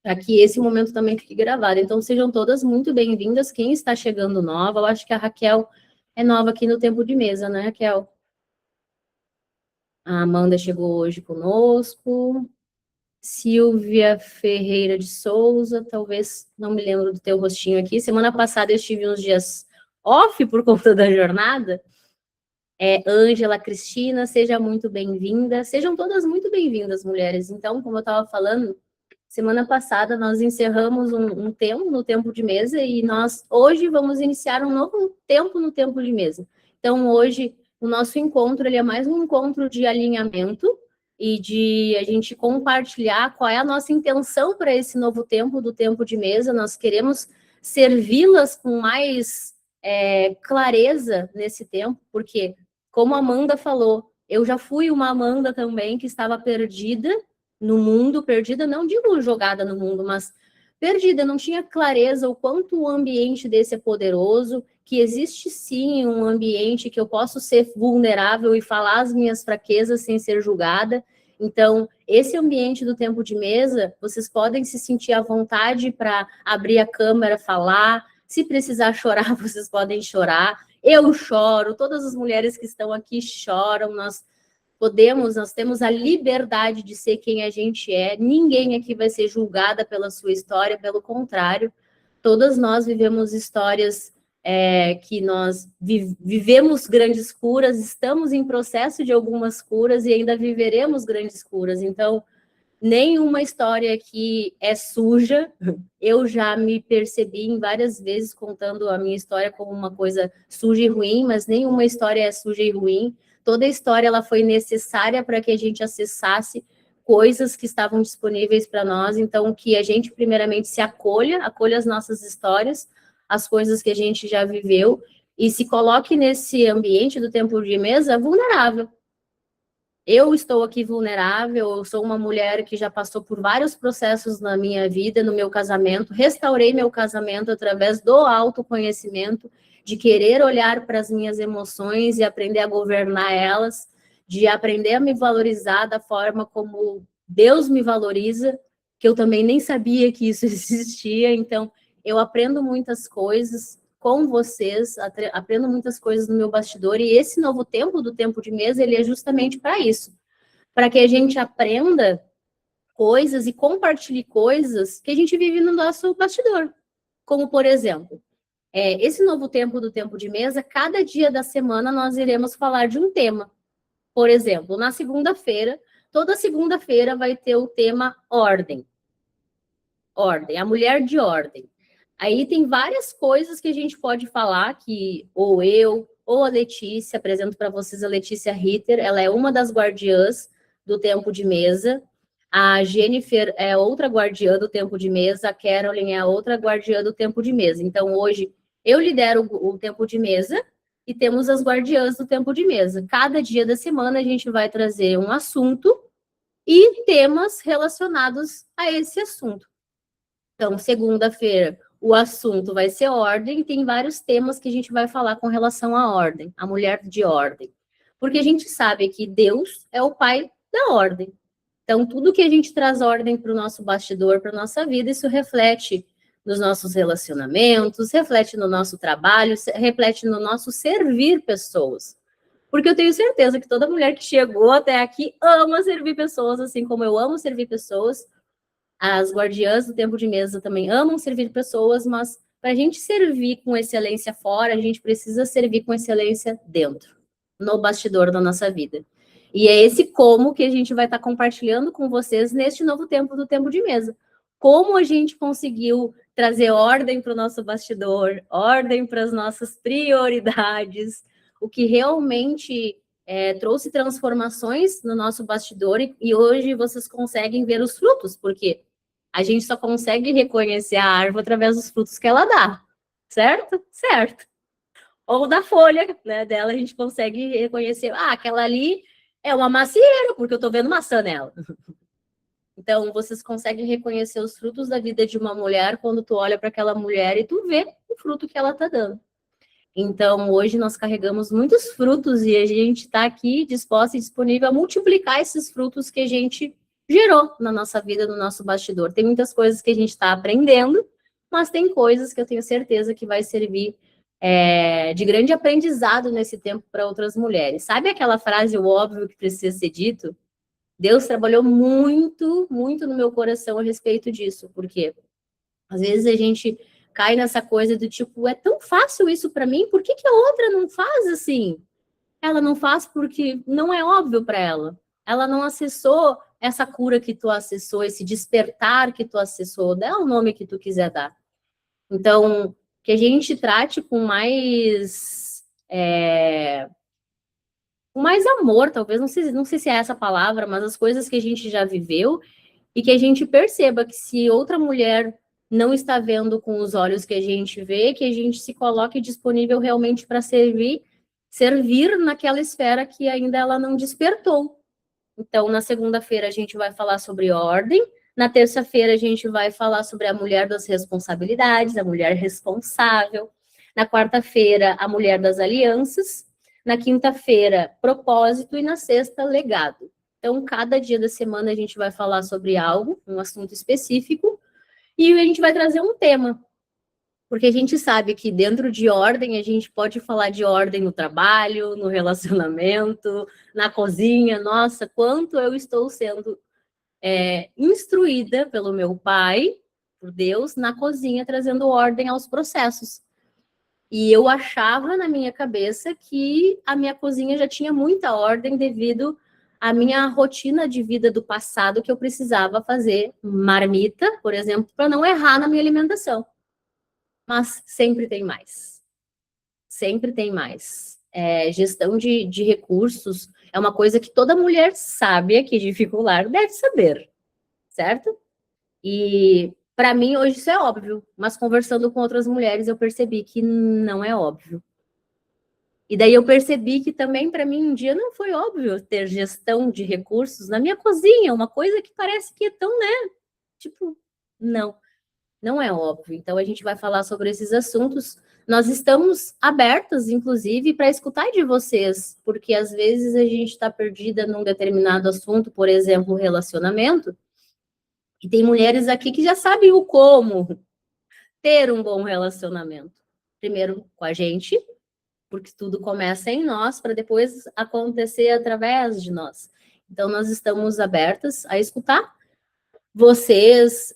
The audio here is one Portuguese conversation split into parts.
para que esse momento também fique gravado. Então, sejam todas muito bem-vindas. Quem está chegando nova, eu acho que a Raquel é nova aqui no Tempo de Mesa, né, Raquel? A Amanda chegou hoje conosco. Silvia Ferreira de Souza, talvez, não me lembro do teu rostinho aqui. Semana passada eu estive uns dias off por conta da jornada. Ângela Cristina, seja muito bem-vinda. Sejam todas muito bem-vindas, mulheres. Então, como eu estava falando, semana passada nós encerramos um tempo no Tempo de Mesa e nós hoje vamos iniciar um novo tempo no Tempo de Mesa. Então, hoje, o nosso encontro ele é mais um encontro de alinhamento e de a gente compartilhar qual é a nossa intenção para esse novo tempo do Tempo de Mesa. Nós queremos servi-las com mais clareza nesse tempo, porque, como a Amanda falou, eu já fui uma Amanda também que estava perdida no mundo, perdida, não digo jogada no mundo, mas perdida, não tinha clareza o quanto o ambiente desse é poderoso, que existe sim um ambiente que eu posso ser vulnerável e falar as minhas fraquezas sem ser julgada. Então, esse ambiente do Tempo de Mesa, vocês podem se sentir à vontade para abrir a câmera, falar. Se precisar chorar, vocês podem chorar. Eu choro, todas as mulheres que estão aqui choram, nós temos a liberdade de ser quem a gente é, ninguém aqui vai ser julgada pela sua história, pelo contrário, todas nós vivemos histórias que nós vivemos grandes curas, estamos em processo de algumas curas e ainda viveremos grandes curas, então nenhuma história aqui é suja. Eu já me percebi em várias vezes contando a minha história como uma coisa suja e ruim, mas nenhuma história é suja e ruim. Toda a história ela foi necessária para que a gente acessasse coisas que estavam disponíveis para nós. Então, que a gente primeiramente se acolha as nossas histórias, as coisas que a gente já viveu, e se coloque nesse ambiente do Tempo de Mesa vulnerável. Eu estou aqui vulnerável, eu sou uma mulher que já passou por vários processos na minha vida, no meu casamento, restaurei meu casamento através do autoconhecimento, de querer olhar para as minhas emoções e aprender a governar elas, de aprender a me valorizar da forma como Deus me valoriza, que eu também nem sabia que isso existia, então eu aprendo muitas coisas com vocês, aprendo muitas coisas no meu bastidor, e esse novo tempo do Tempo de Mesa, ele é justamente para isso, para que a gente aprenda coisas e compartilhe coisas que a gente vive no nosso bastidor, como, por exemplo, esse novo tempo do Tempo de Mesa, cada dia da semana nós iremos falar de um tema. Por exemplo, na segunda-feira, toda segunda-feira vai ter o tema ordem. Ordem, a mulher de ordem. Aí tem várias coisas que a gente pode falar, que ou eu, ou a Letícia, apresento para vocês a Letícia Ritter, ela é uma das guardiãs do Tempo de Mesa, a Jennifer é outra guardiã do Tempo de Mesa, a Carolyn é a outra guardiã do Tempo de Mesa. Então, hoje, eu lidero o Tempo de Mesa e temos as guardiãs do Tempo de Mesa. Cada dia da semana a gente vai trazer um assunto e temas relacionados a esse assunto. Então, segunda-feira, o assunto vai ser ordem, tem vários temas que a gente vai falar com relação à ordem, a mulher de ordem. Porque a gente sabe que Deus é o pai da ordem. Então, tudo que a gente traz ordem para o nosso bastidor, para a nossa vida, isso reflete nos nossos relacionamentos, reflete no nosso trabalho, reflete no nosso servir pessoas. Porque eu tenho certeza que toda mulher que chegou até aqui ama servir pessoas, assim como eu amo servir pessoas. As guardiãs do Tempo de Mesa também amam servir pessoas, mas para a gente servir com excelência fora, a gente precisa servir com excelência dentro, no bastidor da nossa vida. E é esse como que a gente vai estar compartilhando com vocês neste novo tempo do Tempo de Mesa. Como a gente conseguiu trazer ordem para o nosso bastidor, ordem para as nossas prioridades, o que realmente trouxe transformações no nosso bastidor, e hoje vocês conseguem ver os frutos, porque a gente só consegue reconhecer a árvore através dos frutos que ela dá, certo? Certo. Ou da folha, né, dela a gente consegue reconhecer, aquela ali é uma macieira, porque eu estou vendo maçã nela. Então, vocês conseguem reconhecer os frutos da vida de uma mulher quando tu olha para aquela mulher e tu vê o fruto que ela está dando. Então, hoje nós carregamos muitos frutos e a gente está aqui disposta e disponível a multiplicar esses frutos que a gente gerou na nossa vida, no nosso bastidor. Tem muitas coisas que a gente está aprendendo, mas tem coisas que eu tenho certeza que vai servir de grande aprendizado nesse tempo para outras mulheres. Sabe aquela frase, o óbvio que precisa ser dito? Deus trabalhou muito, muito no meu coração a respeito disso, porque às vezes a gente cai nessa coisa do tipo, é tão fácil isso para mim, por que a outra não faz assim? Ela não faz porque não é óbvio para ela. Ela não acessou essa cura que tu acessou, esse despertar que tu acessou, dá o nome que tu quiser dar. Então, que a gente trate com mais amor, talvez, não sei se é essa palavra, mas as coisas que a gente já viveu e que a gente perceba que se outra mulher não está vendo com os olhos que a gente vê, que a gente se coloque disponível realmente para servir naquela esfera que ainda ela não despertou. Então, na segunda-feira a gente vai falar sobre ordem, na terça-feira a gente vai falar sobre a mulher das responsabilidades, a mulher responsável, na quarta-feira a mulher das alianças, na quinta-feira propósito e na sexta legado. Então, cada dia da semana a gente vai falar sobre algo, um assunto específico, e a gente vai trazer um tema. Porque a gente sabe que dentro de ordem, a gente pode falar de ordem no trabalho, no relacionamento, na cozinha. Nossa, quanto eu estou sendo instruída pelo meu pai, por Deus, na cozinha, trazendo ordem aos processos. E eu achava na minha cabeça que a minha cozinha já tinha muita ordem devido à minha rotina de vida do passado, que eu precisava fazer marmita, por exemplo, para não errar na minha alimentação. Mas sempre tem mais. Sempre tem mais. Gestão de recursos é uma coisa que toda mulher sábia que dificular deve saber, certo? E para mim hoje isso é óbvio, mas conversando com outras mulheres eu percebi que não é óbvio. E daí eu percebi que também para mim um dia não foi óbvio ter gestão de recursos na minha cozinha, uma coisa que parece que é tão, né? Tipo, não é óbvio. Então a gente vai falar sobre esses assuntos. Nós estamos abertas, inclusive, para escutar de vocês, porque às vezes a gente está perdida num determinado assunto, por exemplo, relacionamento, e tem mulheres aqui que já sabem o como ter um bom relacionamento. Primeiro com a gente, porque tudo começa em nós, para depois acontecer através de nós. Então, nós estamos abertas a escutar vocês,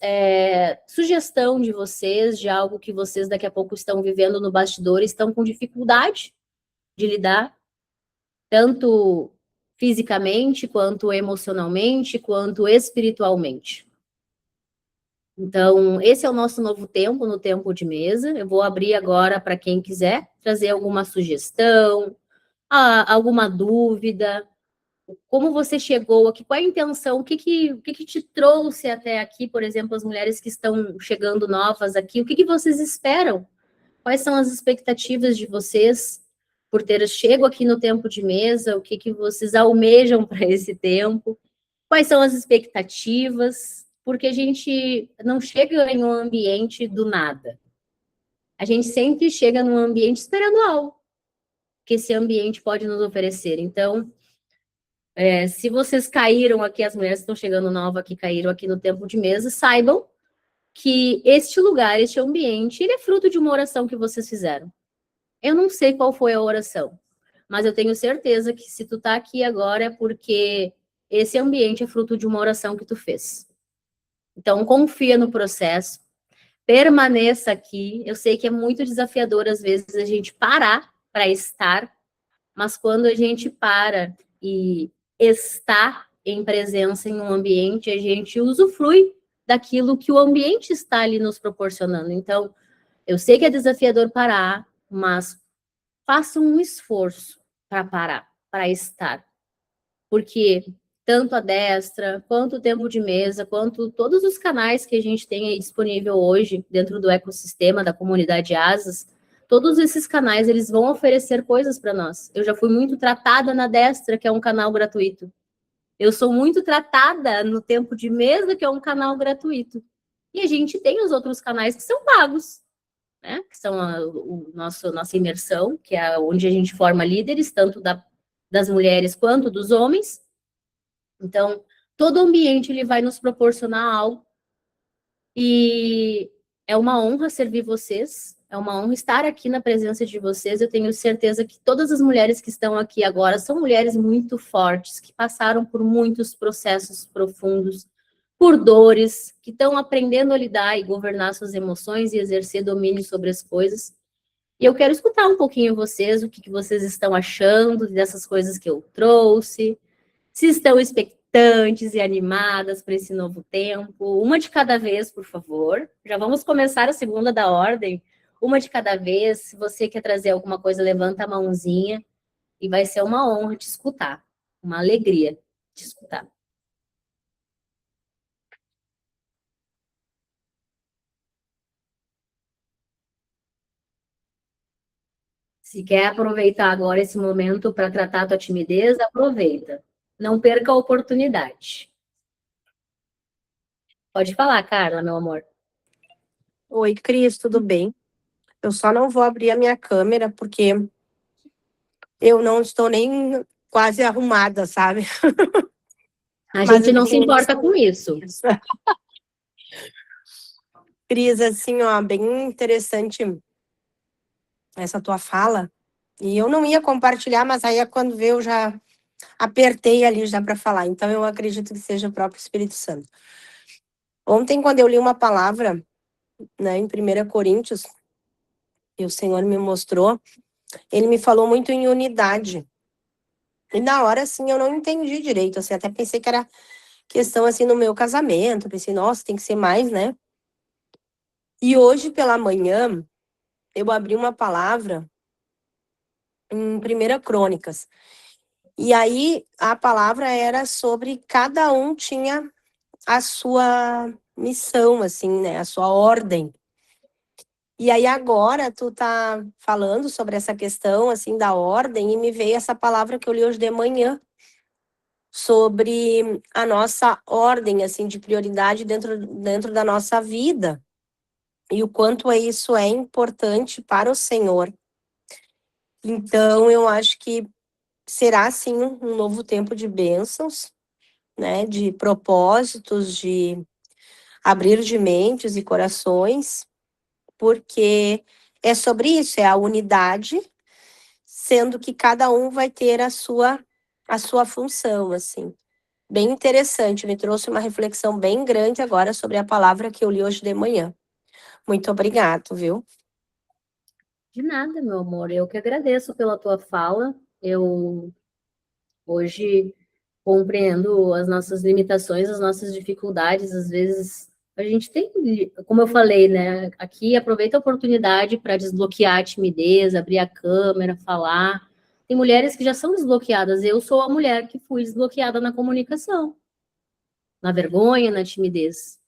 sugestão de vocês, de algo que vocês daqui a pouco estão vivendo no bastidor, estão com dificuldade de lidar, tanto fisicamente, quanto emocionalmente, quanto espiritualmente. Então, esse é o nosso novo tempo, no tempo de mesa. Eu vou abrir agora para quem quiser trazer alguma sugestão, alguma dúvida, como você chegou aqui, qual a intenção, o que te trouxe até aqui, por exemplo, as mulheres que estão chegando novas aqui, o que vocês esperam? Quais são as expectativas de vocês por ter chego aqui no tempo de mesa? O que vocês almejam para esse tempo? Quais são as expectativas? Porque a gente não chega em um ambiente do nada. A gente sempre chega num ambiente esperando algo que esse ambiente pode nos oferecer. Então, se vocês caíram aqui, as mulheres que estão chegando nova que caíram aqui no tempo de mesa, saibam que este lugar, este ambiente, ele é fruto de uma oração que vocês fizeram. Eu não sei qual foi a oração, mas eu tenho certeza que se tu tá aqui agora é porque esse ambiente é fruto de uma oração que tu fez. Então, confia no processo, permaneça aqui. Eu sei que é muito desafiador, às vezes, a gente parar para estar, mas quando a gente para e está em presença em um ambiente, a gente usufrui daquilo que o ambiente está ali nos proporcionando. Então, eu sei que é desafiador parar, mas faça um esforço para parar, para estar. Porque tanto a Destra, quanto o Tempo de Mesa, quanto todos os canais que a gente tem aí disponível hoje dentro do ecossistema da comunidade Asas, todos esses canais, eles vão oferecer coisas para nós. Eu já fui muito tratada na Destra, que é um canal gratuito. Eu sou muito tratada no Tempo de Mesa, que é um canal gratuito. E a gente tem os outros canais que são pagos, né? Que são nossa imersão, que é onde a gente forma líderes, tanto das mulheres quanto dos homens. Então, todo ambiente ele vai nos proporcionar algo. E é uma honra servir vocês, é uma honra estar aqui na presença de vocês. Eu tenho certeza que todas as mulheres que estão aqui agora são mulheres muito fortes, que passaram por muitos processos profundos, por dores, que estão aprendendo a lidar e governar suas emoções e exercer domínio sobre as coisas. E eu quero escutar um pouquinho vocês, o que vocês estão achando dessas coisas que eu trouxe, se estão expectantes e animadas para esse novo tempo. Uma de cada vez, por favor. Já vamos começar a segunda da ordem. Uma de cada vez. Se você quer trazer alguma coisa, levanta a mãozinha. E vai ser uma honra te escutar. Uma alegria te escutar. Se quer aproveitar agora esse momento para tratar a tua timidez, aproveita. Não perca a oportunidade. Pode falar, Carla, meu amor. Oi, Cris, tudo bem? Eu só não vou abrir a minha câmera porque eu não estou nem quase arrumada, sabe? A Mas gente não se importa com isso. Cris, assim, ó, bem interessante essa tua fala. E eu não ia compartilhar, mas aí quando veio eu já apertei ali já para falar. Então eu acredito que seja o próprio Espírito Santo. Ontem, quando eu li uma palavra, né, em 1 Coríntios, e o Senhor me mostrou, ele me falou muito em unidade. E na hora, assim, eu não entendi direito, assim, até pensei que era questão, assim, no meu casamento, pensei, nossa, tem que ser mais, né? E hoje, pela manhã, eu abri uma palavra em 1 Crônicas, e aí a palavra era sobre cada um tinha a sua missão, assim, né, a sua ordem. E aí agora tu tá falando sobre essa questão, assim, da ordem, e me veio essa palavra que eu li hoje de manhã, sobre a nossa ordem, assim, de prioridade dentro da nossa vida, e o quanto isso é importante para o Senhor. Então, eu acho que será, sim, um novo tempo de bênçãos, né, de propósitos, de abrir de mentes e corações, porque é sobre isso, é a unidade, sendo que cada um vai ter a sua função, assim. Bem interessante, me trouxe uma reflexão bem grande agora sobre a palavra que eu li hoje de manhã. Muito obrigado, viu? De nada, meu amor. Eu que agradeço pela tua fala. Eu hoje compreendo as nossas limitações, as nossas dificuldades. Às vezes a gente tem, como eu falei, né? Aqui aproveita a oportunidade para desbloquear a timidez, abrir a câmera, falar. Tem mulheres que já são desbloqueadas. Eu sou a mulher que fui desbloqueada na comunicação, na vergonha, na timidez.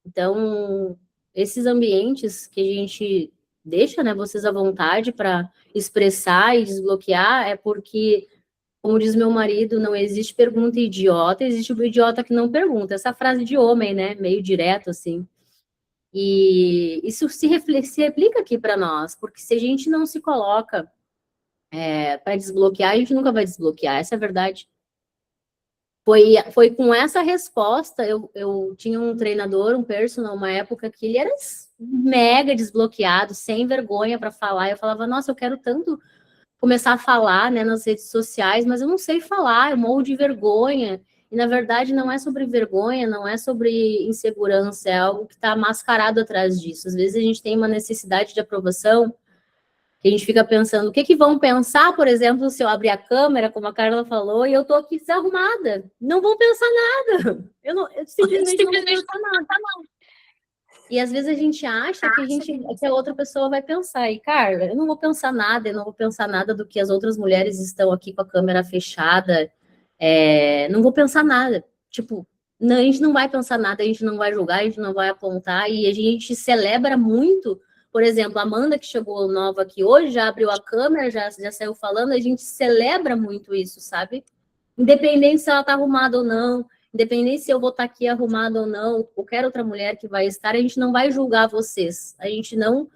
Então, esses ambientes que a gente deixa, né, vocês à vontade para expressar e desbloquear, é porque, como diz meu marido, não existe pergunta idiota, existe o idiota que não pergunta. Essa frase de homem, né, meio direto, assim. E isso se replica aqui para nós, porque se a gente não se coloca para desbloquear, a gente nunca vai desbloquear, essa é a verdade. Foi com essa resposta, eu tinha um treinador, um personal, uma época que ele era mega desbloqueado, sem vergonha para falar. Eu falava, nossa, eu quero tanto começar a falar, né, nas redes sociais, mas eu não sei falar, eu morro de vergonha. E, na verdade, não é sobre vergonha, não é sobre insegurança, é algo que está mascarado atrás disso. Às vezes a gente tem uma necessidade de aprovação, que a gente fica pensando, o que que vão pensar, por exemplo, se eu abrir a câmera, como a Carla falou, e eu tô aqui desarrumada? Não vão pensar nada. Eu simplesmente não vou pensar nada. E às vezes a gente acha que a outra pessoa vai pensar. E, Carla, eu não vou pensar nada, eu não vou pensar nada do que as outras mulheres estão aqui com a câmera fechada. Não vou pensar nada. Tipo, não, a gente não vai pensar nada, a gente não vai julgar, a gente não vai apontar, e a gente celebra muito. Por exemplo, a Amanda, que chegou nova aqui hoje, já abriu a câmera, já saiu falando, a gente celebra muito isso, sabe? Independente se ela tá arrumada ou não, independente se eu vou estar aqui arrumada ou não, qualquer outra mulher que vai estar, a gente não vai julgar vocês. A gente não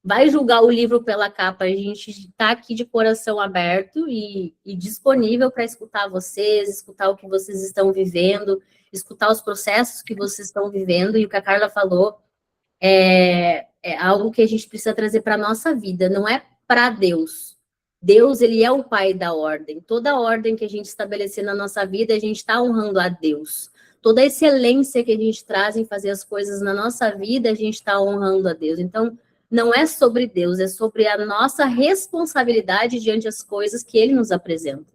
vai julgar o livro pela capa, a gente está aqui de coração aberto e disponível para escutar vocês, escutar o que vocês estão vivendo, escutar os processos que vocês estão vivendo, e o que a Carla falou é algo que a gente precisa trazer para a nossa vida, não é para Deus. Deus, ele é o pai da ordem. Toda ordem que a gente estabelecer na nossa vida, a gente está honrando a Deus. Toda a excelência que a gente traz em fazer as coisas na nossa vida, a gente está honrando a Deus. Então, não é sobre Deus, é sobre a nossa responsabilidade diante das coisas que ele nos apresenta.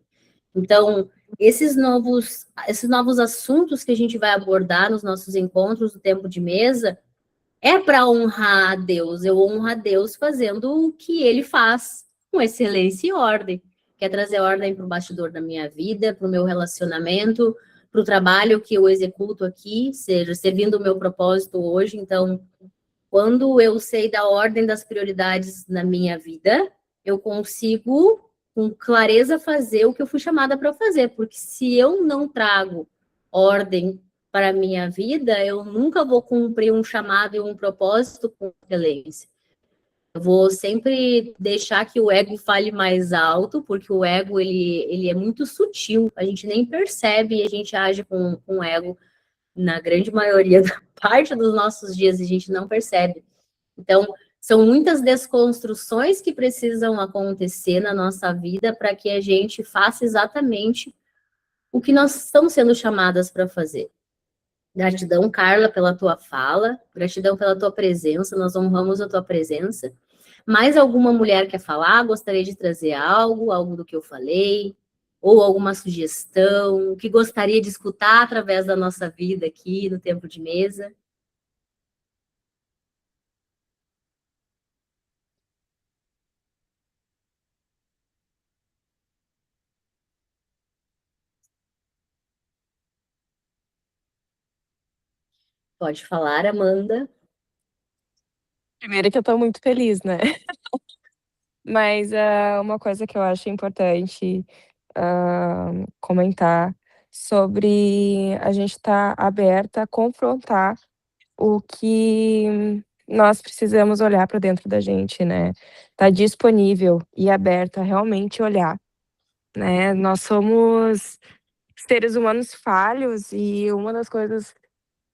Então, esses novos assuntos que a gente vai abordar nos nossos encontros do tempo de mesa é para honrar a Deus. Eu honro a Deus fazendo o que ele faz com excelência e ordem. Quer trazer ordem para o bastidor da minha vida, para o meu relacionamento, para o trabalho que eu executo aqui, seja servindo o meu propósito hoje. Então, quando eu sei da ordem das prioridades na minha vida, eu consigo, com clareza, fazer o que eu fui chamada para fazer. Porque se eu não trago ordem para a minha vida, eu nunca vou cumprir um chamado e um propósito com excelência. Eu vou sempre deixar que o ego fale mais alto, porque o ego ele é muito sutil, a gente nem percebe e a gente age com o ego na grande maioria da parte dos nossos dias, a gente não percebe. Então, são muitas desconstruções que precisam acontecer na nossa vida para que a gente faça exatamente o que nós estamos sendo chamadas para fazer. Gratidão, Carla, pela tua fala, gratidão pela tua presença, nós honramos a tua presença. Mais alguma mulher quer falar? Gostaria de trazer algo do que eu falei, ou alguma sugestão, que gostaria de escutar através da nossa vida aqui no tempo de mesa? Pode falar, Amanda. Primeiro que eu tô muito feliz, né? Mas uma coisa que eu acho importante comentar sobre a gente estar aberta a confrontar o que nós precisamos olhar para dentro da gente, né? Tá disponível e aberta a realmente olhar, né? Nós somos seres humanos falhos e uma das coisas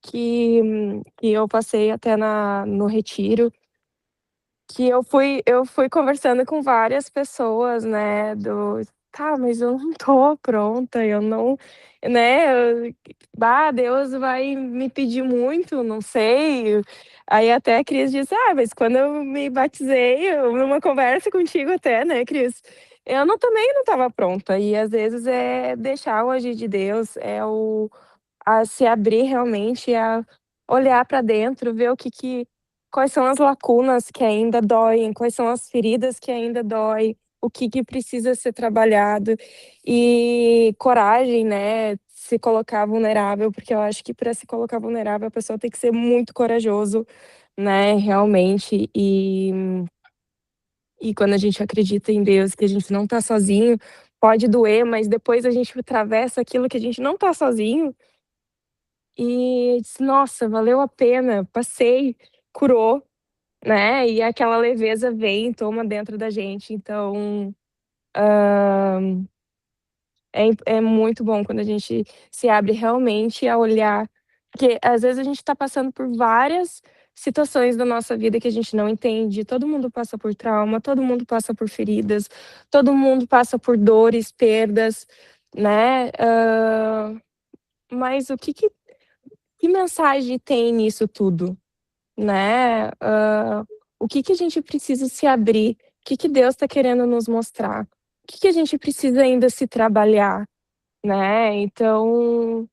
que eu passei até no retiro que eu fui conversando com várias pessoas, né, "Tá, mas eu não tô pronta, eu não", né, Deus vai me pedir muito, não sei". Aí até a Cris disse: "Ah, mas quando eu me batizei", numa conversa contigo até, né, Cris, eu não também não estava pronta. E às vezes é deixar o agir de Deus, é a se abrir realmente, a olhar para dentro, ver quais são as lacunas que ainda doem, quais são as feridas que ainda dói, o que precisa ser trabalhado. E coragem, né, se colocar vulnerável, porque eu acho que para se colocar vulnerável a pessoa tem que ser muito corajoso, né, realmente. E quando a gente acredita em Deus, que a gente não tá sozinho, pode doer, mas depois a gente atravessa aquilo que a gente não tá sozinho, e disse: "Nossa, valeu a pena, passei, curou", né, e aquela leveza vem, toma dentro da gente. Então, é muito bom quando a gente se abre realmente a olhar, porque às vezes a gente está passando por várias situações da nossa vida que a gente não entende. Todo mundo passa por trauma, todo mundo passa por feridas, todo mundo passa por dores, perdas, né, mas que mensagem tem nisso tudo, né? O que a gente precisa se abrir? O que Deus está querendo nos mostrar? O que a gente precisa ainda se trabalhar, né? Então,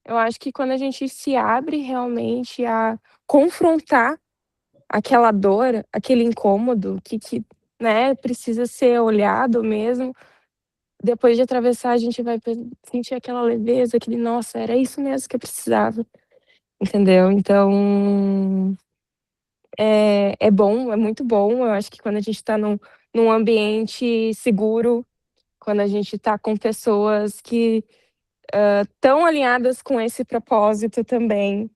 eu acho que quando a gente se abre realmente a confrontar aquela dor, aquele incômodo né, precisa ser olhado mesmo, depois de atravessar a gente vai sentir aquela leveza, aquele: "Nossa, era isso mesmo que eu precisava", entendeu? Então é bom, é muito bom. Eu acho que quando a gente está num ambiente seguro, quando a gente está com pessoas que estão alinhadas com esse propósito também,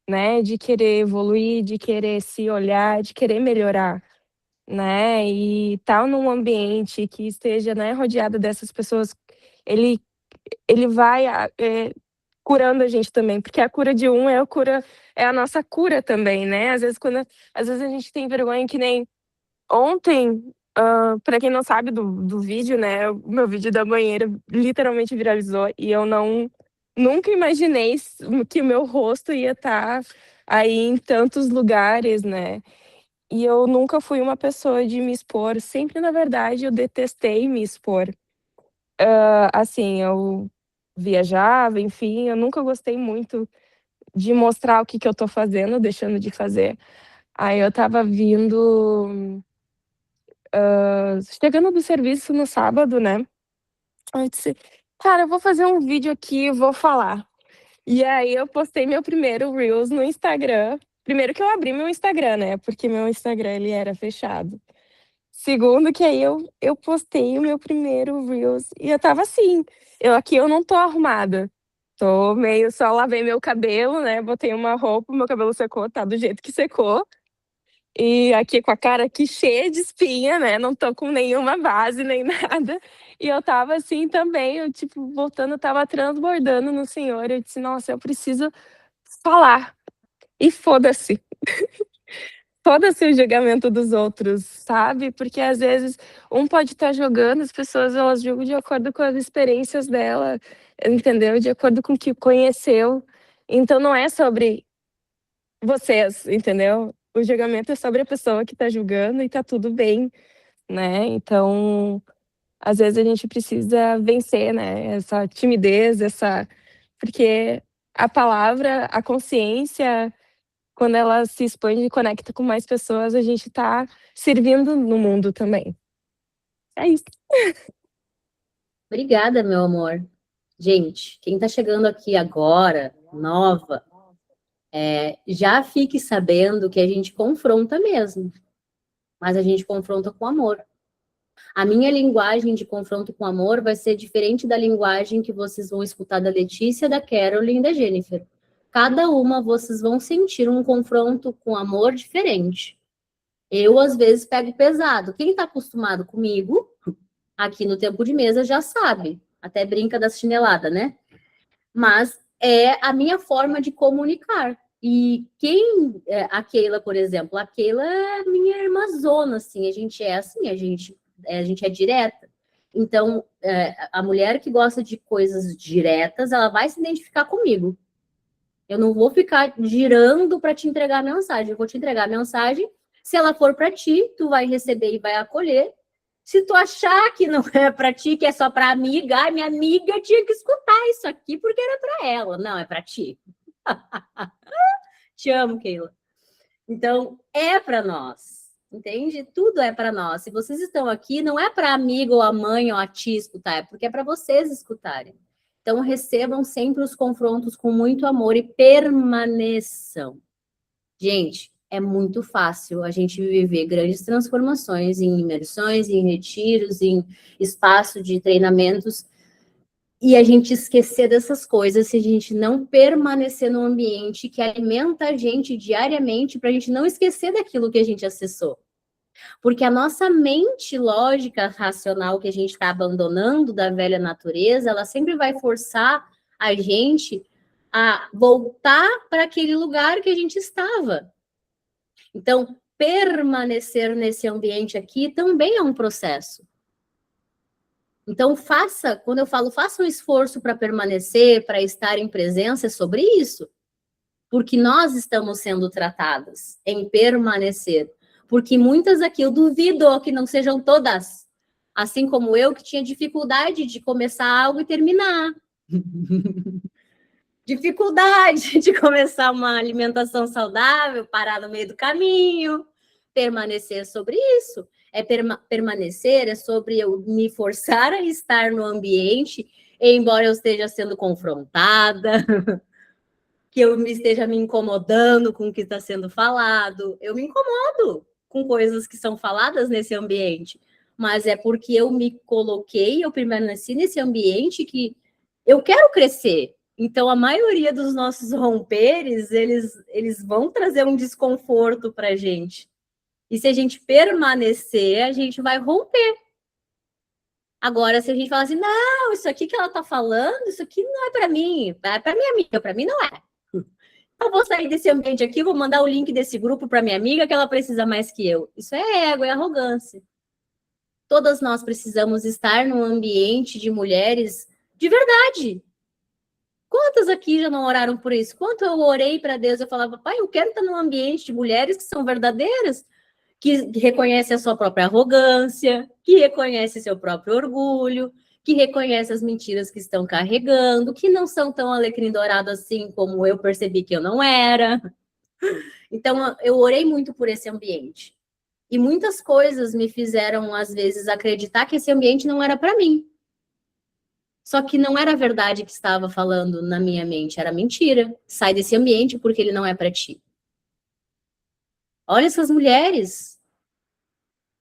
né, de querer evoluir, de querer se olhar, de querer melhorar, né? E tal num ambiente que esteja, né, rodeado dessas pessoas, ele, ele vai curando a gente também, porque a cura de um é a nossa cura também, né? Às vezes a gente tem vergonha que nem ontem, para quem não sabe do vídeo, né? O meu vídeo da banheira literalmente viralizou e eu nunca imaginei que o meu rosto ia estar aí em tantos lugares, né? E eu nunca fui uma pessoa de me expor. Sempre, na verdade, eu detestei me expor. Assim, eu viajava, enfim, eu nunca gostei muito de mostrar o que que eu tô fazendo, deixando de fazer. Aí eu tava vindo, chegando do serviço no sábado, né? Eu disse, cara, eu vou fazer um vídeo aqui e vou falar. E aí eu postei meu primeiro Reels no Instagram. Primeiro que eu abri meu Instagram, né? Porque meu Instagram ele era fechado. Segundo que aí eu postei o meu primeiro Reels e eu tava assim, eu não tô arrumada. Tô meio, só lavei meu cabelo, né? Botei uma roupa, meu cabelo secou, tá do jeito que secou. E aqui com a cara aqui cheia de espinha, né? Não tô com nenhuma base nem nada. E eu tava assim também, eu tipo, voltando, eu tava transbordando no Senhor. Eu disse, nossa, eu preciso falar. E foda-se. Foda-se o julgamento dos outros, sabe? Porque às vezes um pode estar jogando, as pessoas elas julgam de acordo com as experiências dela, entendeu? De acordo com o que conheceu. Então não é sobre vocês, entendeu? O julgamento é sobre a pessoa que tá julgando e tá tudo bem, né? Então, às vezes a gente precisa vencer, né? Essa timidez, essa. Porque a palavra, a consciência, quando ela se expande e conecta com mais pessoas, a gente tá servindo no mundo também. É isso. Obrigada, meu amor. Gente, quem está chegando aqui agora, nova, já fique sabendo que a gente confronta mesmo, mas a gente confronta com amor. A minha linguagem de confronto com amor vai ser diferente da linguagem que vocês vão escutar da Letícia, da Carolyn e da Jennifer. Cada uma vocês vão sentir um confronto com amor diferente. Eu, às vezes, pego pesado. Quem está acostumado comigo, aqui no Tempo de Mesa, já sabe. Até brinca das chineladas, né? Mas é a minha forma de comunicar. E a Keila, por exemplo, a Keila é minha irmãzona, assim, a gente é assim, a gente é direta. Então, a mulher que gosta de coisas diretas, ela vai se identificar comigo. Eu não vou ficar girando para te entregar a mensagem, eu vou te entregar a mensagem. Se ela for para ti, tu vai receber e vai acolher. Se tu achar que não é para ti, que é só para amiga, minha amiga tinha que escutar isso aqui porque era para ela. Não, é para ti. Te amo, Keila. Então, é para nós. Entende? Tudo é para nós. Se vocês estão aqui, não é para amigo ou a mãe ou a tia escutar, é porque é para vocês escutarem. Então, recebam sempre os confrontos com muito amor e permaneçam. Gente, é muito fácil a gente viver grandes transformações em imersões, em retiros, em espaço de treinamentos e a gente esquecer dessas coisas se a gente não permanecer no ambiente que alimenta a gente diariamente para a gente não esquecer daquilo que a gente acessou. Porque a nossa mente lógica, racional que a gente está abandonando da velha natureza, ela sempre vai forçar a gente a voltar para aquele lugar que a gente estava. Então, permanecer nesse ambiente aqui também é um processo. Então, quando eu falo, faça um esforço para permanecer, para estar em presença, é sobre isso. Porque nós estamos sendo tratadas em permanecer. Porque muitas aqui, eu duvido que não sejam todas, assim como eu, que tinha dificuldade de começar algo e terminar. Dificuldade de começar uma alimentação saudável, parar no meio do caminho, permanecer sobre isso. Permanecer é sobre eu me forçar a estar no ambiente, embora eu esteja sendo confrontada, que eu esteja me incomodando com o que está sendo falado. Eu me incomodo com coisas que são faladas nesse ambiente, mas é porque eu me coloquei, eu permaneci nesse ambiente que eu quero crescer. Então, a maioria dos nossos romperes, eles vão trazer um desconforto para a gente. E se a gente permanecer, a gente vai romper. Agora, se a gente falar assim, não, isso aqui que ela tá falando, isso aqui não é para mim, é para minha amiga, para mim não é. Eu vou sair desse ambiente aqui, vou mandar o link desse grupo para minha amiga, que ela precisa mais que eu. Isso é ego, é arrogância. Todas nós precisamos estar num ambiente de mulheres de verdade. Quantas aqui já não oraram por isso? Quanto eu orei para Deus, eu falava, pai, eu quero estar num ambiente de mulheres que são verdadeiras, que reconhecem a sua própria arrogância, que reconhecem seu próprio orgulho, que reconhecem as mentiras que estão carregando, que não são tão alecrim dourado assim como eu percebi que eu não era. Então, eu orei muito por esse ambiente. E muitas coisas me fizeram, às vezes, acreditar que esse ambiente não era para mim. Só que não era a verdade que estava falando na minha mente, era mentira. Sai desse ambiente porque ele não é para ti. Olha essas mulheres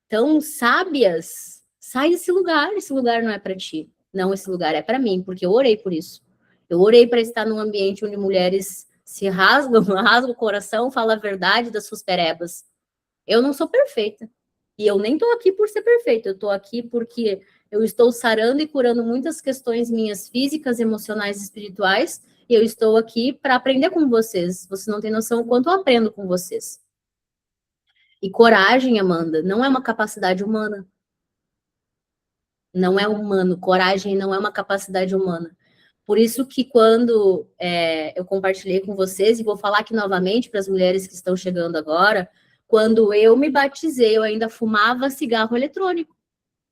tão sábias. Sai desse lugar, esse lugar não é para ti. Não, esse lugar é para mim, porque eu orei por isso. Eu orei para estar num ambiente onde mulheres se rasgam, rasgam o coração, falam a verdade das suas perebas. Eu não sou perfeita. E eu nem estou aqui por ser perfeita, eu estou aqui porque eu estou sarando e curando muitas questões minhas físicas, emocionais e espirituais, e eu estou aqui para aprender com vocês. Vocês não têm noção o quanto eu aprendo com vocês. E coragem, Amanda, não é uma capacidade humana. Não é humano. Coragem não é uma capacidade humana. Por isso que quando eu compartilhei com vocês, e vou falar aqui novamente para as mulheres que estão chegando agora, quando eu me batizei, eu ainda fumava cigarro eletrônico.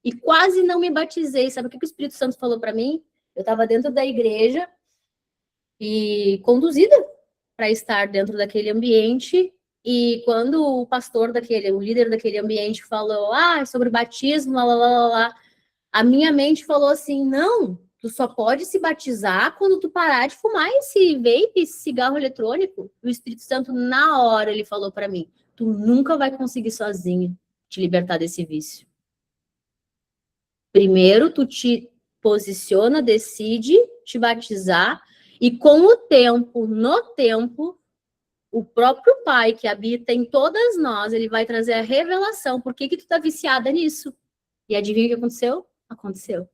E quase não me batizei. Sabe o que o Espírito Santo falou para mim? Eu estava dentro da igreja e conduzida para estar dentro daquele ambiente. E quando o pastor daquele, o líder daquele ambiente falou, sobre batismo, lá, a minha mente falou assim, não, tu só pode se batizar quando tu parar de fumar esse vape, esse cigarro eletrônico. O Espírito Santo, na hora, ele falou para mim, tu nunca vai conseguir sozinha te libertar desse vício. Primeiro, tu te posiciona, decide te batizar, e com o tempo, no tempo, o próprio Pai que habita em todas nós, ele vai trazer a revelação. Por que tu tá viciada nisso? E adivinha o que aconteceu? Aconteceu.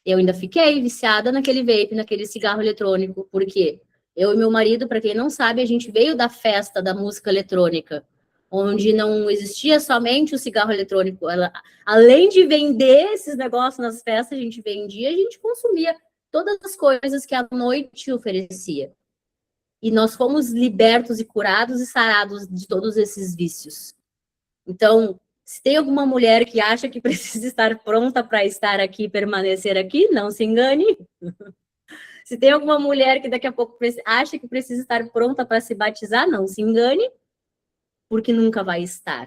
Eu ainda fiquei viciada naquele vape, naquele cigarro eletrônico, porque eu e meu marido, para quem não sabe, a gente veio da festa da música eletrônica, onde não existia somente o cigarro eletrônico. Além de vender esses negócios nas festas, a gente vendia, a gente consumia todas as coisas que a noite oferecia. E nós fomos libertos e curados e sarados de todos esses vícios. Então, se tem alguma mulher que acha que precisa estar pronta para estar aqui, permanecer aqui, não se engane. Se tem alguma mulher que daqui a pouco acha que precisa estar pronta para se batizar, não se engane, porque nunca vai estar.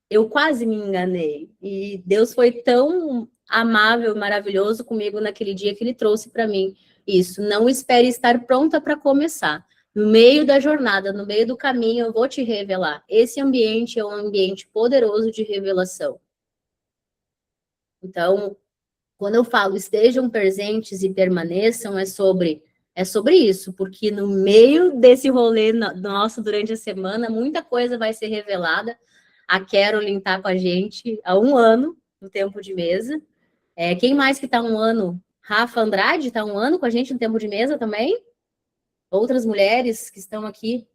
Eu quase me enganei. E Deus foi tão amável, maravilhoso comigo naquele dia que ele trouxe para mim isso. Não espere estar pronta para começar. No meio da jornada, no meio do caminho, eu vou te revelar. Esse ambiente é um ambiente poderoso de revelação. Então, quando eu falo estejam presentes e permaneçam, é sobre isso, porque no meio desse rolê nosso durante a semana, muita coisa vai ser revelada. A Carolyn está com a gente há 1 ano no Tempo de Mesa. Quem mais que está 1 ano? Rafa Andrade está 1 ano com a gente no Tempo de Mesa também. Outras mulheres que estão aqui,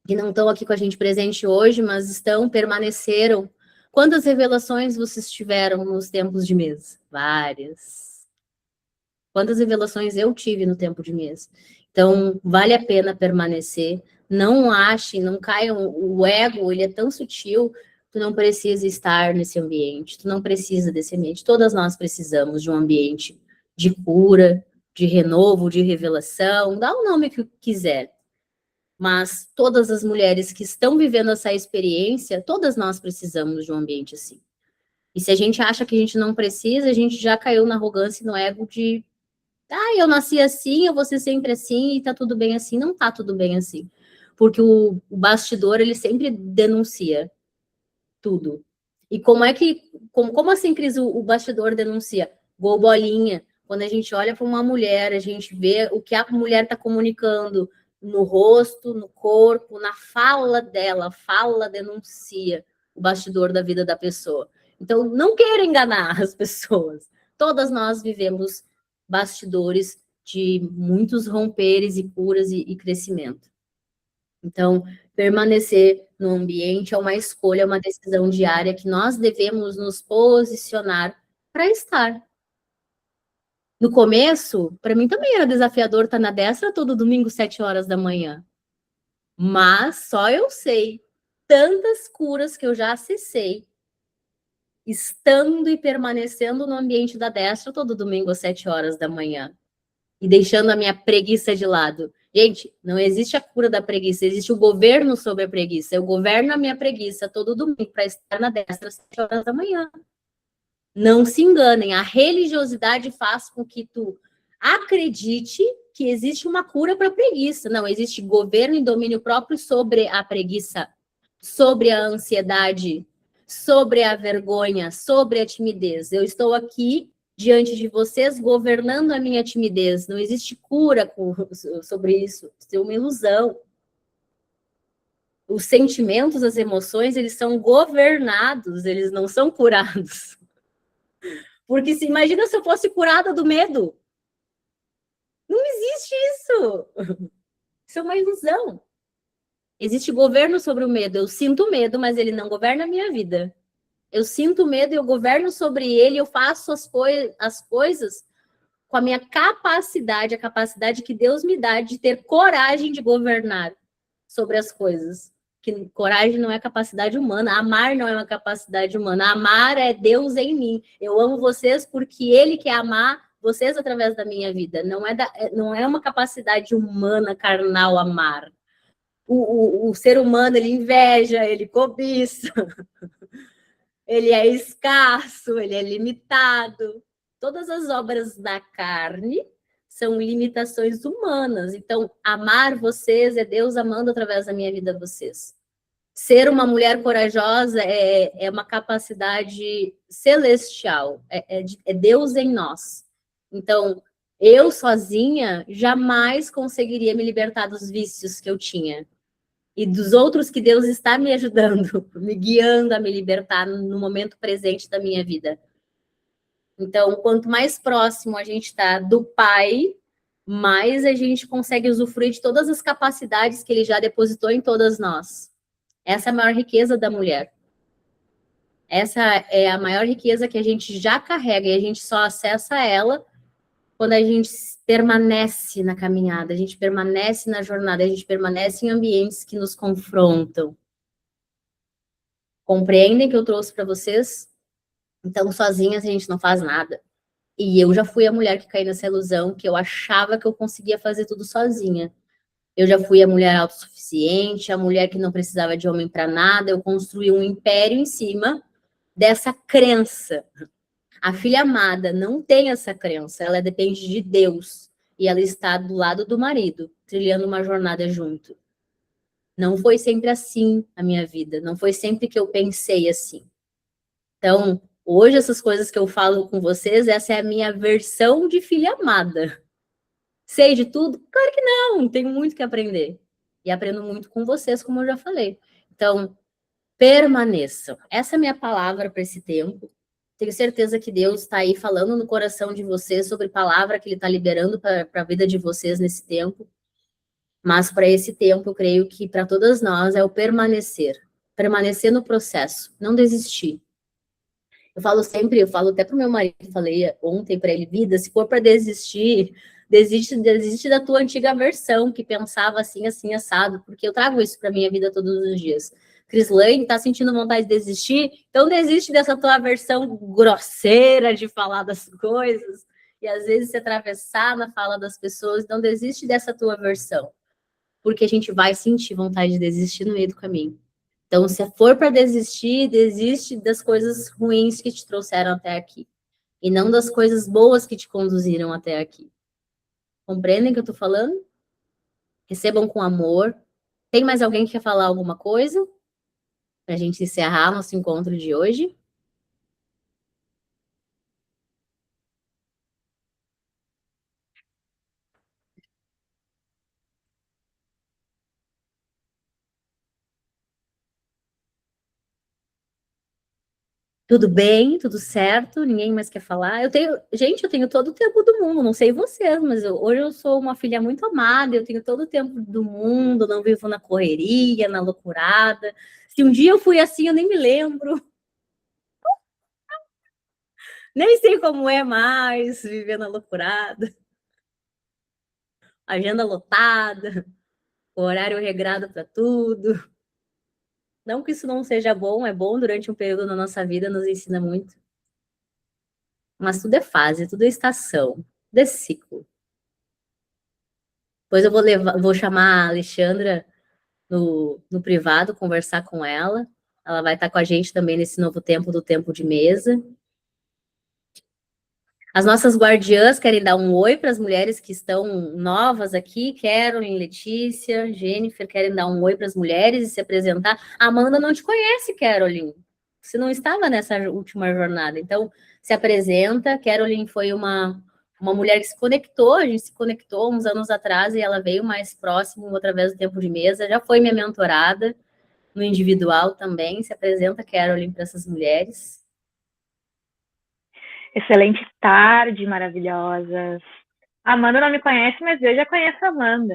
que não estão aqui com a gente presente hoje, mas permaneceram. Quantas revelações vocês tiveram nos tempos de mesa? Várias. Quantas revelações eu tive no tempo de mesa? Então, vale a pena permanecer. Não achem, não caiam. O ego, ele é tão sutil, tu não precisa estar nesse ambiente, tu não precisa desse ambiente. Todas nós precisamos de um ambiente de cura, de renovo, de revelação, dá o nome que quiser. Mas todas as mulheres que estão vivendo essa experiência, todas nós precisamos de um ambiente assim. E se a gente acha que a gente não precisa, a gente já caiu na arrogância e no ego de eu nasci assim, eu vou ser sempre assim, e tá tudo bem assim. Não tá tudo bem assim. Porque o bastidor, ele sempre denuncia tudo. E como assim, Cris, o bastidor denuncia? Gol bolinha. Quando a gente olha para uma mulher, a gente vê o que a mulher está comunicando no rosto, no corpo, na fala dela. Fala denuncia o bastidor da vida da pessoa. Então, não queira enganar as pessoas. Todas nós vivemos bastidores de muitos romperes e curas e crescimento. Então, permanecer no ambiente é uma escolha, é uma decisão diária que nós devemos nos posicionar para estar. No começo, para mim também era desafiador estar na destra todo domingo, 7 horas da manhã. Mas só eu sei tantas curas que eu já acessei, estando e permanecendo no ambiente da destra todo domingo às 7 horas da manhã. E deixando a minha preguiça de lado. Gente, não existe a cura da preguiça, existe o governo sobre a preguiça. Eu governo a minha preguiça todo domingo para estar na destra às 7 horas da manhã. Não se enganem, a religiosidade faz com que tu acredite que existe uma cura para a preguiça. Não, existe governo e domínio próprio sobre a preguiça, sobre a ansiedade, sobre a vergonha, sobre a timidez. Eu estou aqui diante de vocês governando a minha timidez. Não existe cura sobre isso. Isso é uma ilusão. Os sentimentos, as emoções, eles são governados, eles não são curados. Porque se imagina se eu fosse curada do medo. Não existe isso. Isso é uma ilusão. Existe governo sobre o medo. Eu sinto medo, mas ele não governa a minha vida. Eu sinto medo e eu governo sobre ele, eu faço as coisas com a minha capacidade, a capacidade que Deus me dá de ter coragem de governar sobre as coisas. Que coragem não é capacidade humana, amar não é uma capacidade humana, amar é Deus em mim. Eu amo vocês porque Ele quer amar vocês através da minha vida. Não é uma capacidade humana, carnal, amar. O ser humano, ele inveja, ele cobiça, ele é escasso, ele é limitado. Todas as obras da carne são limitações humanas. Então, amar vocês é Deus amando através da minha vida vocês. Ser uma mulher corajosa é uma capacidade celestial, é Deus em nós. Então, eu sozinha jamais conseguiria me libertar dos vícios que eu tinha e dos outros que Deus está me ajudando, me guiando a me libertar no momento presente da minha vida. Então, quanto mais próximo a gente está do Pai, mais a gente consegue usufruir de todas as capacidades que Ele já depositou em todas nós. Essa é a maior riqueza da mulher. Essa é a maior riqueza que a gente já carrega e a gente só acessa ela quando a gente permanece na caminhada, a gente permanece na jornada, a gente permanece em ambientes que nos confrontam. Compreendem que eu trouxe para vocês? Então, sozinhas a gente não faz nada. E eu já fui a mulher que caiu nessa ilusão, que eu achava que eu conseguia fazer tudo sozinha. Eu já fui a mulher autossuficiente, a mulher que não precisava de homem para nada. Eu construí um império em cima dessa crença. A filha amada não tem essa crença, ela depende de Deus. E ela está do lado do marido, trilhando uma jornada junto. Não foi sempre assim a minha vida, não foi sempre que eu pensei assim. Então, hoje essas coisas que eu falo com vocês, essa é a minha versão de filha amada. Sei de tudo? Claro que não, tenho muito que aprender. E aprendo muito com vocês, como eu já falei. Então, permaneçam. Essa é a minha palavra para esse tempo. Tenho certeza que Deus está aí falando no coração de vocês sobre a palavra que Ele está liberando para a vida de vocês nesse tempo. Mas para esse tempo, eu creio que para todas nós é o permanecer. Permanecer no processo, não desistir. Eu falo sempre, eu falo até para o meu marido, falei ontem para ele, vida, se for para desistir, desiste da tua antiga versão, que pensava assim, assim, assado, porque eu trago isso para minha vida todos os dias. Crislane, tá sentindo vontade de desistir? Então desiste dessa tua versão grosseira de falar das coisas, e às vezes se atravessar na fala das pessoas, então desiste dessa tua versão, porque a gente vai sentir vontade de desistir no meio do caminho. Então, se for para desistir, desiste das coisas ruins que te trouxeram até aqui. E não das coisas boas que te conduziram até aqui. Compreendem o que eu estou falando? Recebam com amor. Tem mais alguém que quer falar alguma coisa? Para a gente encerrar nosso encontro de hoje? Tudo bem, tudo certo, ninguém mais quer falar. Gente, eu tenho todo o tempo do mundo, não sei vocês, mas hoje eu sou uma filha muito amada, eu tenho todo o tempo do mundo, não vivo na correria, na loucurada. Se um dia eu fui assim, eu nem me lembro. Nem sei como é mais viver na loucurada. Agenda lotada, horário regrado para tudo. Não que isso não seja bom, é bom durante um período na nossa vida, nos ensina muito. Mas tudo é fase, tudo é estação, tudo é ciclo. Depois eu vou chamar a Alexandra no privado, conversar com ela. Ela vai estar com a gente também nesse novo tempo do tempo de mesa. As nossas guardiãs querem dar um oi para as mulheres que estão novas aqui. Carolyn, Letícia, Jennifer querem dar um oi para as mulheres e se apresentar. A Amanda não te conhece, Carolyn. Você não estava nessa última jornada. Então, se apresenta. Carolyn foi uma mulher que se conectou. A gente se conectou uns anos atrás e ela veio mais próximo através do tempo de mesa. Já foi minha mentorada no individual também. Se apresenta, Carolyn, para essas mulheres. Excelente tarde, maravilhosas. A Amanda não me conhece, mas eu já conheço a Amanda.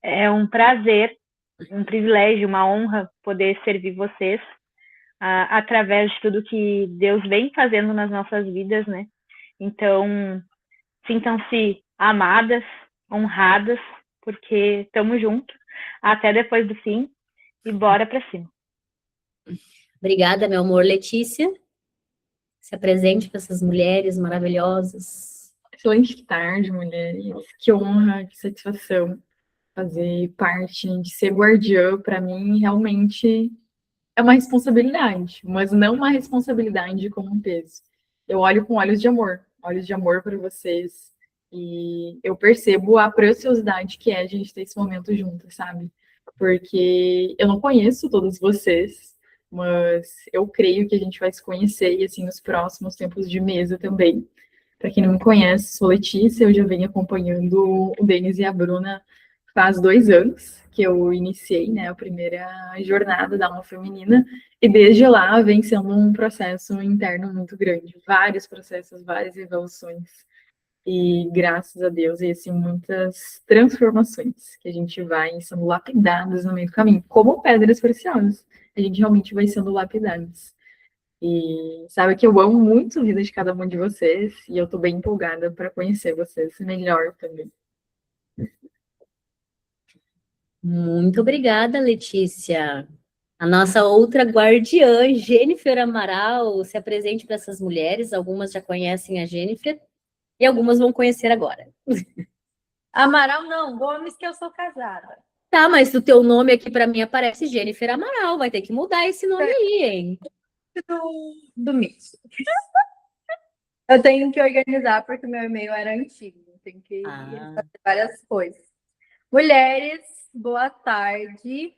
É um prazer, um privilégio, uma honra poder servir vocês através de tudo que Deus vem fazendo nas nossas vidas, né? Então, sintam-se amadas, honradas, porque estamos juntos até depois do fim e bora para cima. Obrigada, meu amor. Letícia, se apresente para essas mulheres maravilhosas. Excelente tarde, mulheres. Que honra, que satisfação fazer parte de ser guardiã. Para mim, realmente é uma responsabilidade, mas não uma responsabilidade como um peso. Eu olho com olhos de amor para vocês, e eu percebo a preciosidade que é a gente ter esse momento junto, sabe? Porque eu não conheço todos vocês, mas eu creio que a gente vai se conhecer, e assim, nos próximos tempos de mesa também. Para quem não me conhece, sou Letícia, eu já venho acompanhando o Denis e a Bruna faz 2 anos que eu iniciei, né, a primeira jornada da alma feminina, e desde lá vem sendo um processo interno muito grande, vários processos, várias evoluções, e graças a Deus, e assim, muitas transformações que a gente vai sendo lapidadas no meio do caminho, como pedras preciosas, a gente realmente vai sendo lapidadas. E sabe que eu amo muito a vida de cada um de vocês, e eu tô bem empolgada para conhecer vocês melhor também. Muito obrigada, Letícia. A nossa outra guardiã, Jennifer Amaral, se apresente para essas mulheres. Algumas já conhecem a Jennifer e algumas vão conhecer agora. Amaral não, Gomes, que eu sou casada. Tá, mas o teu nome aqui para mim aparece Jennifer Amaral. Vai ter que mudar esse nome aí, hein? Do mix. Eu tenho que organizar porque meu e-mail era antigo. Tenho que fazer várias coisas. Mulheres, boa tarde.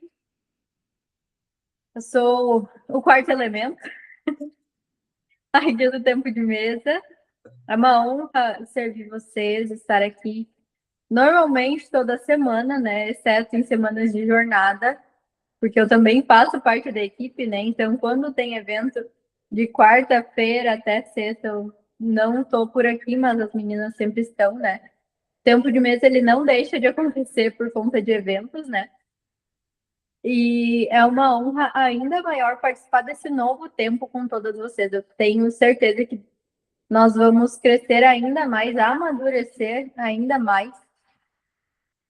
Eu sou o quarto elemento. Aqui do tempo de mesa. É uma honra servir vocês, estar aqui normalmente toda semana, né? Exceto em semanas de jornada, porque eu também faço parte da equipe, né? Então, quando tem evento de quarta-feira até sexta, eu não estou por aqui, mas as meninas sempre estão, né? Tempo de mesa, ele não deixa de acontecer por conta de eventos, né? E é uma honra ainda maior participar desse novo tempo com todas vocês. Eu tenho certeza que nós vamos crescer ainda mais, amadurecer ainda mais,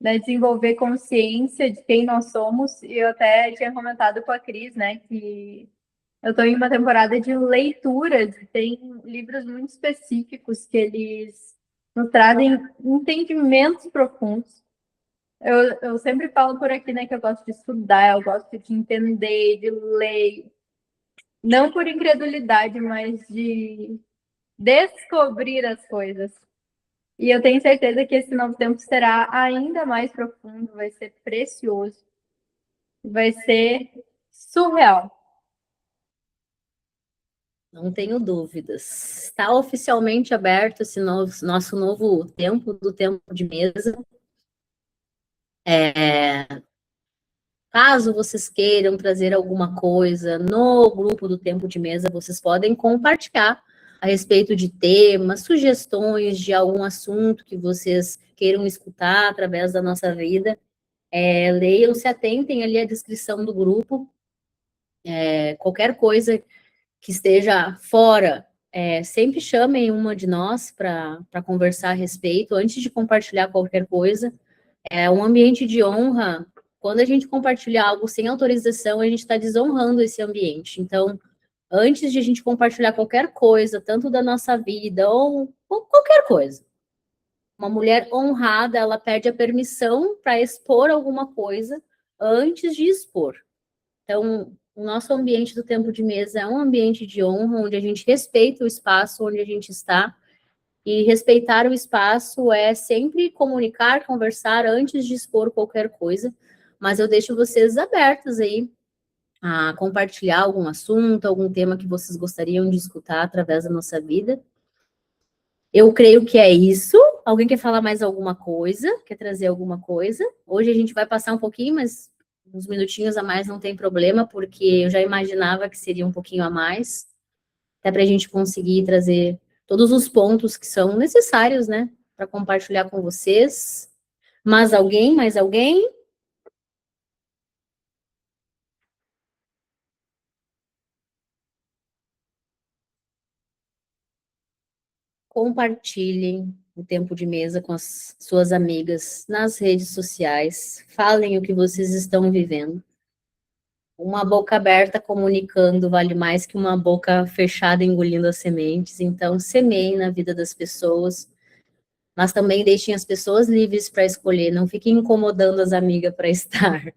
né, desenvolver consciência de quem nós somos. E eu até tinha comentado com a Cris, né, que eu estou em uma temporada de leituras, tem livros muito específicos que eles nos trazem entendimentos profundos. Eu sempre falo por aqui, né, que eu gosto de estudar, eu gosto de entender, de ler, não por incredulidade, mas de descobrir as coisas. E eu tenho certeza que esse novo tempo será ainda mais profundo, vai ser precioso, vai ser surreal. Não tenho dúvidas. Está oficialmente aberto esse nosso novo tempo, do tempo de mesa. Caso vocês queiram trazer alguma coisa no grupo do Tempo de Mesa, vocês podem compartilhar a respeito de temas, sugestões de algum assunto que vocês queiram escutar através da nossa vida. Leiam, se atentem ali à descrição do grupo. Qualquer coisa que esteja fora, sempre chamem uma de nós para conversar a respeito, antes de compartilhar qualquer coisa. É um ambiente de honra. Quando a gente compartilha algo sem autorização, a gente está desonrando esse ambiente. Então, antes de a gente compartilhar qualquer coisa, tanto da nossa vida ou qualquer coisa, uma mulher honrada, ela pede a permissão para expor alguma coisa antes de expor. Então, o nosso ambiente do Tempo de Mesa é um ambiente de honra, onde a gente respeita o espaço onde a gente está. E respeitar o espaço é sempre comunicar, conversar antes de expor qualquer coisa. Mas eu deixo vocês abertos aí a compartilhar algum assunto, algum tema que vocês gostariam de escutar através da nossa vida. Eu creio que é isso. Alguém quer falar mais alguma coisa? Quer trazer alguma coisa? Hoje a gente vai passar um pouquinho, mas uns minutinhos a mais não tem problema, porque eu já imaginava que seria um pouquinho a mais, até para a gente conseguir trazer todos os pontos que são necessários, né, para compartilhar com vocês. Mais alguém? Mais alguém? Compartilhem o Tempo de Mesa com as suas amigas nas redes sociais. Falem o que vocês estão vivendo. Uma boca aberta comunicando vale mais que uma boca fechada engolindo as sementes. Então, semeiem na vida das pessoas, mas também deixem as pessoas livres para escolher. Não fiquem incomodando as amigas para estar.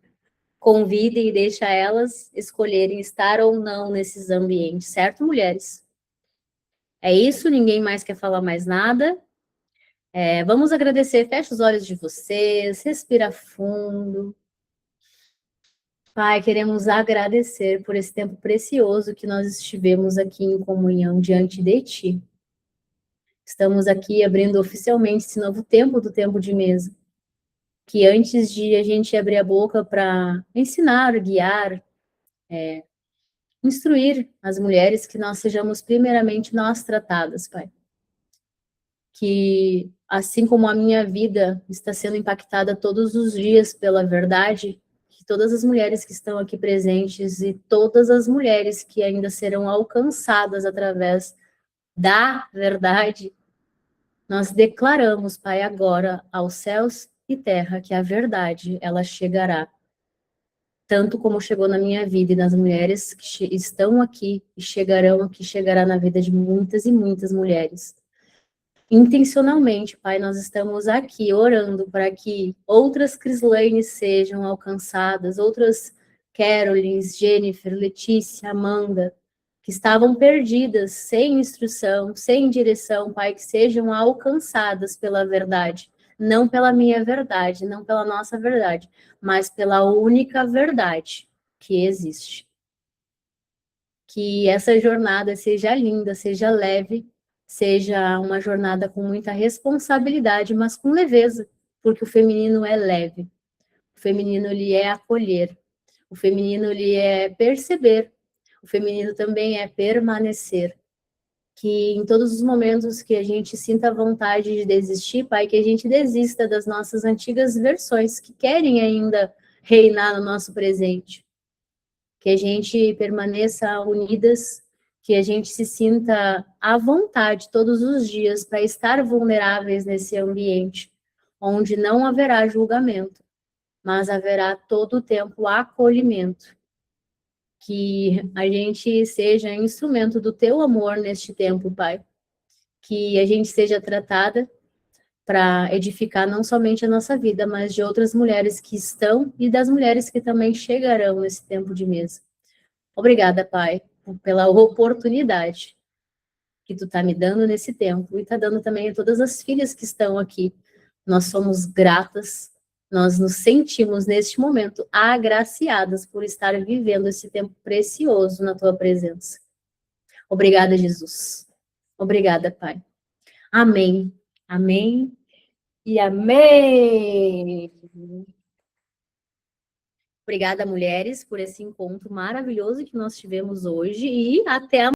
Convidem e deixem elas escolherem estar ou não nesses ambientes, certo, mulheres? É isso, ninguém mais quer falar mais nada. Vamos agradecer, fecha os olhos de vocês, respira fundo. Pai, queremos agradecer por esse tempo precioso que nós estivemos aqui em comunhão diante de Ti. Estamos aqui abrindo oficialmente esse novo tempo do Tempo de Mesa, que antes de a gente abrir a boca para ensinar, guiar, instruir as mulheres, que nós sejamos primeiramente nós tratadas, Pai. Que assim como a minha vida está sendo impactada todos os dias pela verdade, que todas as mulheres que estão aqui presentes e todas as mulheres que ainda serão alcançadas através da verdade, nós declaramos, Pai, agora aos céus e terra que a verdade, ela chegará. Tanto como chegou na minha vida e nas mulheres que estão aqui e chegarão aqui, chegará na vida de muitas e muitas mulheres. Intencionalmente, Pai, nós estamos aqui orando para que outras Crislaines sejam alcançadas, outras Carolines, Jennifer, Letícia, Amanda, que estavam perdidas, sem instrução, sem direção, Pai, que sejam alcançadas pela verdade, não pela minha verdade, não pela nossa verdade, mas pela única verdade que existe. Que essa jornada seja linda, seja leve, seja uma jornada com muita responsabilidade, mas com leveza, porque o feminino é leve. O feminino, ele é acolher. O feminino, ele é perceber. O feminino também é permanecer. Que em todos os momentos que a gente sinta vontade de desistir, Pai, que a gente desista das nossas antigas versões que querem ainda reinar no nosso presente. Que a gente permaneça unidas, que a gente se sinta à vontade todos os dias para estar vulneráveis nesse ambiente, onde não haverá julgamento, mas haverá todo o tempo acolhimento. Que a gente seja instrumento do teu amor neste tempo, Pai. Que a gente seja tratada para edificar não somente a nossa vida, mas de outras mulheres que estão e das mulheres que também chegarão nesse tempo de mesa. Obrigada, Pai, pela oportunidade que tu tá me dando nesse tempo e tá dando também a todas as filhas que estão aqui. Nós somos gratas, nós nos sentimos neste momento agraciadas por estar vivendo esse tempo precioso na tua presença. Obrigada, Jesus. Obrigada, Pai. Amém. Amém e amém. Obrigada, mulheres, por esse encontro maravilhoso que nós tivemos hoje e até